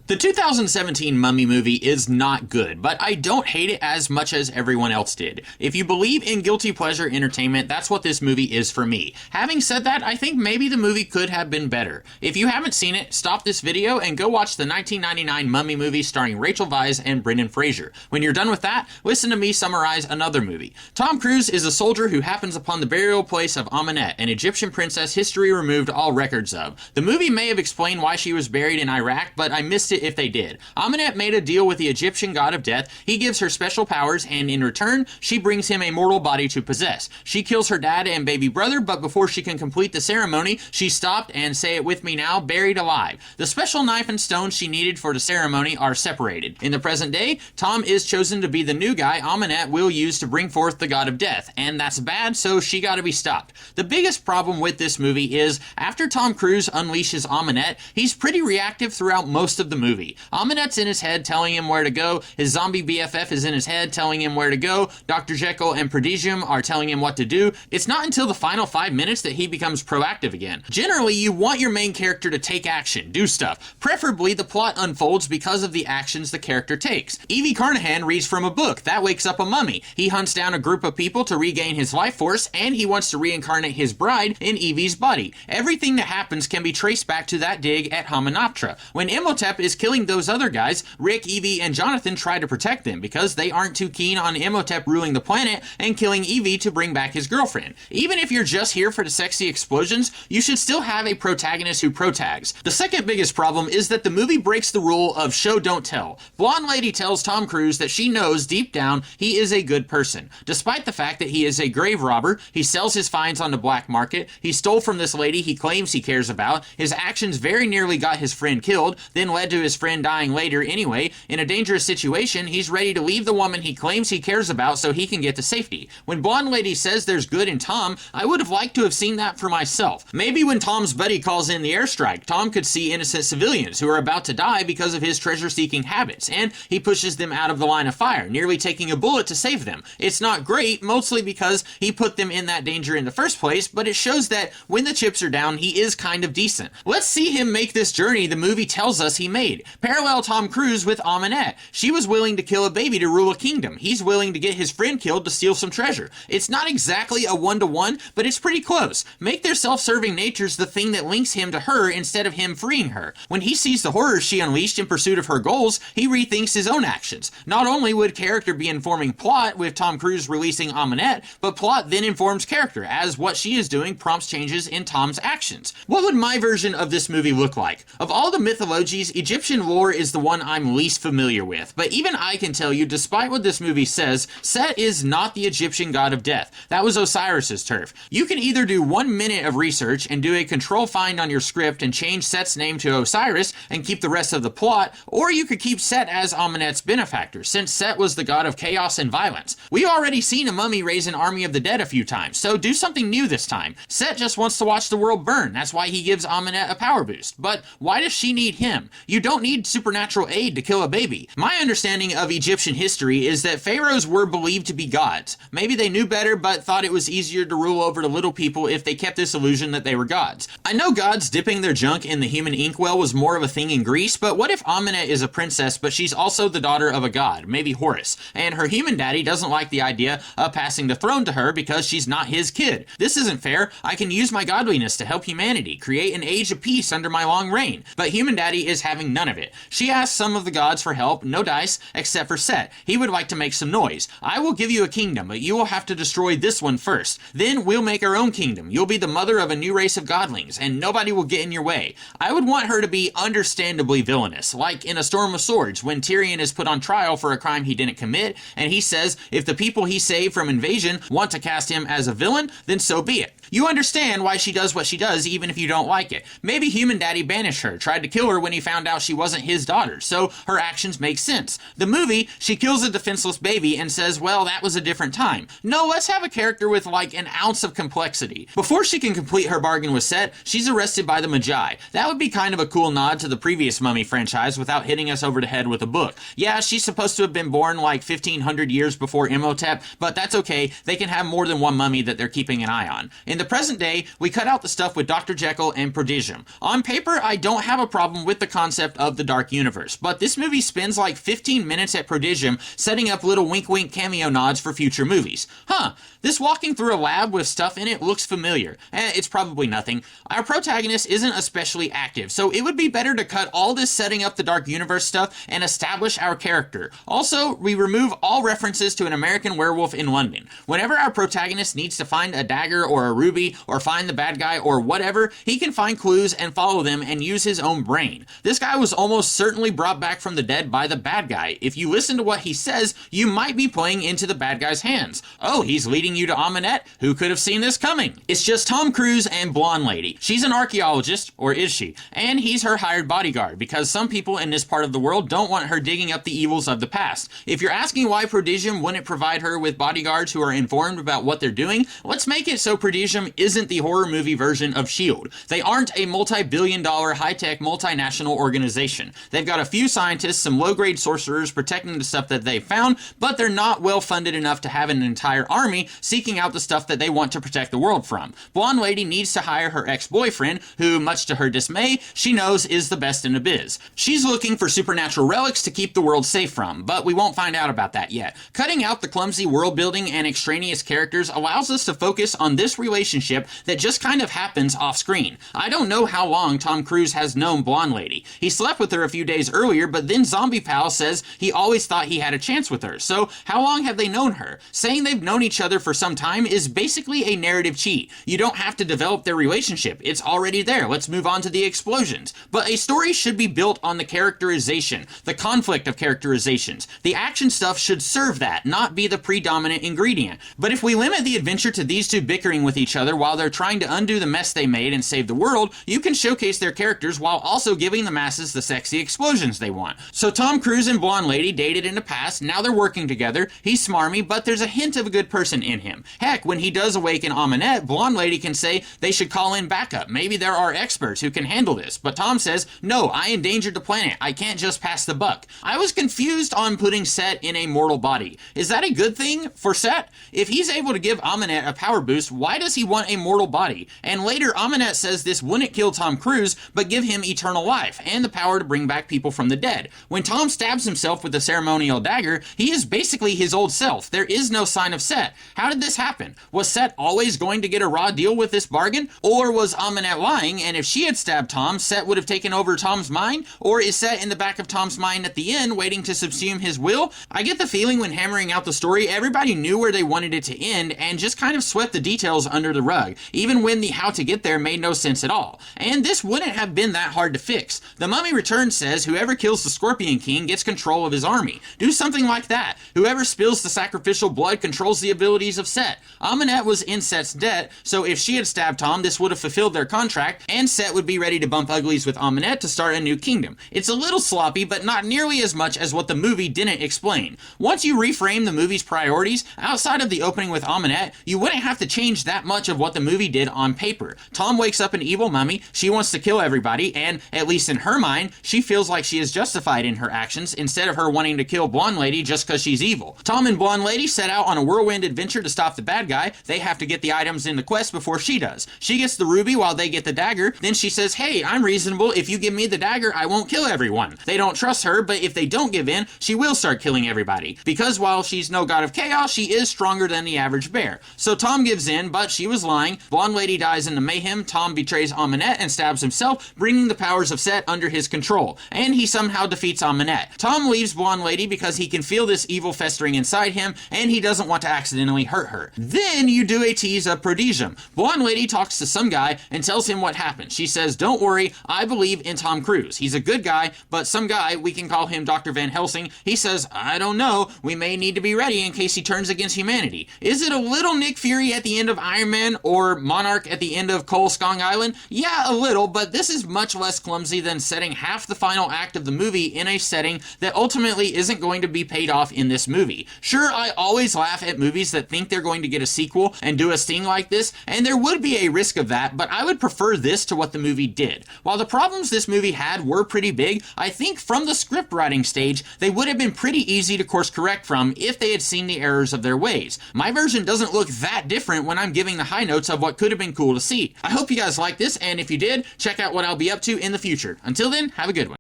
The 2017 Mummy movie is not good, but I don't hate it as much as everyone else did. If you believe in guilty pleasure entertainment, that's what this movie is for me. Having said that, I think maybe the movie could have been better. If you haven't seen it, stop this video and go watch the 1999 Mummy movie starring Rachel Weisz and Brendan Fraser. When you're done with that, listen to me summarize another movie. Tom Cruise is a soldier who happens upon the burial place of Amenet, an Egyptian princess history removed all records of. The movie may have explained why she was buried in Iraq, but I missed it if they did. Amenet made a deal with the Egyptian god of death. He gives her special powers, and in return, she brings him a mortal body to possess. She kills her dad and baby brother, but before she can complete the ceremony, she's stopped and, say it with me now, buried alive. The special knife and stones she needed for the ceremony are separated. In the present day, Tom is chosen to be the new guy Amenet will use to bring forth the god of death, and that's bad, so she gotta be stopped. The biggest problem with this movie is, after Tom Cruise unleashes Amenet, he's pretty reactive throughout most of the movie. Amenet's in his head telling him where to go, his zombie BFF is in his head telling him where to go, Dr. Jekyll and Prodigium are telling him what to do. It's not until the final 5 minutes that he becomes proactive again. Generally, you want your main character to take action, do stuff. Preferably, the plot unfolds because of the actions the character takes. Evie Carnahan reads from a book, that wakes up a mummy. He hunts down a group of people to regain his life force, and he wants to reincarnate his bride in Evie's body. Everything that happens can be traced back to that dig at Hamunaptra. When Imhotep is killing those other guys, Rick, Evie, and Jonathan try to protect them because they aren't too keen on Imhotep ruling the planet and killing Evie to bring back his girlfriend. Even if you're just here for the sexy explosions, you should still have a protagonist who protags. The second biggest problem is that the movie breaks the rule of show don't tell. Blonde Lady tells Tom Cruise that she knows deep down he is a good person. Despite the fact that he is a grave robber, he sells his finds on the black market, he stole from this lady he claims he cares about, his actions very nearly got his friend killed, then led to his friend dying later anyway. In a dangerous situation, he's ready to leave the woman he claims he cares about so he can get to safety. When Blonde Lady says there's good in Tom, I would have liked to have seen that for myself. Maybe when Tom's buddy calls in the airstrike, Tom could see innocent civilians who are about to die because of his treasure-seeking habits, and he pushes them out of the line of fire, nearly taking a bullet to save them. It's not great, mostly because he put them in that danger in the first place, but it shows that when the chips are down, he is kind of decent. Let's see him make this journey the movie tells us he made. Parallel Tom Cruise with Amenet. She was willing to kill a baby to rule a kingdom. He's willing to get his friend killed to steal some treasure. It's not exactly a one-to-one, but it's pretty close. Make their self-serving natures the thing that links him to her instead of him freeing her. When he sees the horrors she unleashed in pursuit of her goals, he rethinks his own actions. Not only would character be informing plot with Tom Cruise releasing Amenet, but plot then informs character, as what she is doing prompts changes in Tom's actions. What would my version of this movie look like? Of all the mythologies, Egyptian lore is the one I'm least familiar with, but even I can tell you, despite what this movie says, Set is not the Egyptian god of death. That was Osiris's turf. You can either do 1 minute of research and do a control find on your script and change Set's name to Osiris and keep the rest of the plot, or you could keep Set as Amenet's benefactor, since Set was the god of chaos and violence. We've already seen a mummy raise an army of the dead a few times, so do something new this time. Set just wants to watch the world burn, that's why he gives Amenet a power boost. But why does she need him? You don't need supernatural aid to kill a baby. My understanding of Egyptian history is that pharaohs were believed to be gods. Maybe they knew better but thought it was easier to rule over the little people if they kept this illusion that they were gods. I know gods dipping their junk in the human inkwell was more of a thing in Greece, but what if Amenet is a princess but she's also the daughter of a god, maybe Horus, and her human daddy doesn't like the idea of passing the throne to her because she's not his kid? This isn't fair. I can use my godliness to help humanity, create an age of peace under my long reign, but human daddy is having none of it. She asks some of the gods for help, no dice, except for Set. He would like to make some noise. I will give you a kingdom, but you will have to destroy this one first. Then we'll make our own kingdom. You'll be the mother of a new race of godlings, and nobody will get in your way. I would want her to be understandably villainous, like in A Storm of Swords, when Tyrion is put on trial for a crime he didn't commit, and he says if the people he saved from invasion want to cast him as a villain, then so be it. You understand why she does what she does even if you don't like it. Maybe human daddy banished her, tried to kill her when he found out she wasn't his daughter, so her actions make sense. The movie, she kills a defenseless baby and says, well, that was a different time. No, let's have a character with like an ounce of complexity. Before she can complete her bargain with Set, she's arrested by the Magi. That would be kind of a cool nod to the previous Mummy franchise without hitting us over the head with a book. Yeah, she's supposed to have been born like 1500 years before Imhotep, but that's okay, they can have more than one mummy that they're keeping an eye on. In In the present day, we cut out the stuff with Dr. Jekyll and Prodigium. On paper, I don't have a problem with the concept of the Dark Universe, but this movie spends like 15 minutes at Prodigium setting up little wink-wink cameo nods for future movies. This walking through a lab with stuff in it looks familiar. It's probably nothing. Our protagonist isn't especially active, so it would be better to cut all this setting up the Dark Universe stuff and establish our character. Also, we remove all references to an American Werewolf in London. Whenever our protagonist needs to find a dagger or a ruby or find the bad guy or whatever, he can find clues and follow them and use his own brain. This guy was almost certainly brought back from the dead by the bad guy. If you listen to what he says, you might be playing into the bad guy's hands. Oh, he's leading you to Amunet? Who could have seen this coming? It's just Tom Cruise and Blonde Lady. She's an archaeologist, or is she? And he's her hired bodyguard, because some people in this part of the world don't want her digging up the evils of the past. If you're asking why Prodigium wouldn't provide her with bodyguards who are informed about what they're doing, let's make it so Prodigium isn't the horror movie version of S.H.I.E.L.D. They aren't a multi-billion-dollar high-tech multinational organization. They've got a few scientists, some low-grade sorcerers protecting the stuff that they found, but they're not well-funded enough to have an entire army seeking out the stuff that they want to protect the world from. Blonde Lady needs to hire her ex-boyfriend, who, much to her dismay, she knows is the best in the biz. She's looking for supernatural relics to keep the world safe from, but we won't find out about that yet. Cutting out the clumsy world building and extraneous characters allows us to focus on this relationship that just kind of happens off-screen. I don't know how long Tom Cruise has known Blonde Lady. He slept with her a few days earlier, but then Zombie Pal says he always thought he had a chance with her. So how long have they known her? Saying they've known each other for some time is basically a narrative cheat. You don't have to develop their relationship. It's already there. Let's move on to the explosions. But a story should be built on the characterization, the conflict of characterizations. The action stuff should serve that, not be the predominant ingredient. But if we limit the adventure to these two bickering with each other while they're trying to undo the mess they made and save the world, you can showcase their characters while also giving the masses the sexy explosions they want. So Tom Cruise and Blonde Lady dated in the past, now they're working together. He's smarmy, but there's a hint of a good person in him. Heck, when he does awaken Amunet, Blonde Lady can say they should call in backup. Maybe there are experts who can handle this. But Tom says, no, I endangered the planet. I can't just pass the buck. I was confused on putting Set in a mortal body. Is that a good thing for Set? If he's able to give Amunet a power boost, why does he want a mortal body? And later, Amunet says this wouldn't kill Tom Cruise, but give him eternal life and the power to bring back people from the dead. When Tom stabs himself with the ceremonial dagger, he is basically his old self. There is no sign of Set. How did this happen? Was Set always going to get a raw deal with this bargain? Or was Amunet lying, and if she had stabbed Tom, Set would have taken over Tom's mind? Or is Set in the back of Tom's mind at the end, waiting to subsume his will? I get the feeling when hammering out the story, everybody knew where they wanted it to end, and just kind of swept the details under the rug, even when the how to get there made no sense at all. And this wouldn't have been that hard to fix. The Mummy Returns says whoever kills the Scorpion King gets control of his army. Do something like that. Whoever spills the sacrificial blood controls the abilities of Set. Amunet was in Set's debt, so if she had stabbed Tom, this would have fulfilled their contract, and Set would be ready to bump uglies with Amunet to start a new kingdom. It's a little sloppy, but not nearly as much as what the movie didn't explain. Once you reframe the movie's priorities, outside of the opening with Amunet, you wouldn't have to change that much of what the movie did on paper. Tom wakes up an evil mummy, she wants to kill everybody, and, at least in her mind, she feels like she is justified in her actions instead of her wanting to kill Blonde Lady just because she's evil. Tom and Blonde Lady set out on a whirlwind adventure to stop the bad guy. They have to get the items in the quest before she does. She gets the ruby while they get the dagger. Then she says, hey, I'm reasonable. If you give me the dagger, I won't kill everyone. They don't trust her, but if they don't give in, she will start killing everybody. Because while she's no god of chaos, she is stronger than the average bear. So Tom gives in, but she was lying. Blonde Lady dies in the mayhem. Tom betrays Amunet and stabs himself, bringing the powers of Set under his control. And he somehow defeats Amunet. Tom leaves Blonde Lady because he can feel this evil festering inside him, and he doesn't want to accidentally hurt her. Then you do a tease of Prodigium. Blonde Lady talks to some guy and tells him what happened. She says, don't worry, I believe in Tom Cruise. He's a good guy, but some guy, we can call him Dr. Van Helsing, he says, I don't know, we may need to be ready in case he turns against humanity. Is it a little Nick Fury at the end of Iron Man or Monarch at the end of Cole Skong Island? Yeah, a little, but this is much less clumsy than setting half the final act of the movie in a setting that ultimately isn't going to be paid off in this movie. Sure, I always laugh at movies that think they're going to get a sequel and do a sting like this, and there would be a risk of that, but I would prefer this to what the movie did. While the problems this movie had were pretty big, I think from the script writing stage, they would have been pretty easy to course correct from if they had seen the errors of their ways. My version doesn't look that different when I'm giving the high notes of what could have been cool to see. I hope you guys like this, and if you did, check out what I'll be up to in the future. Until then, have a good one.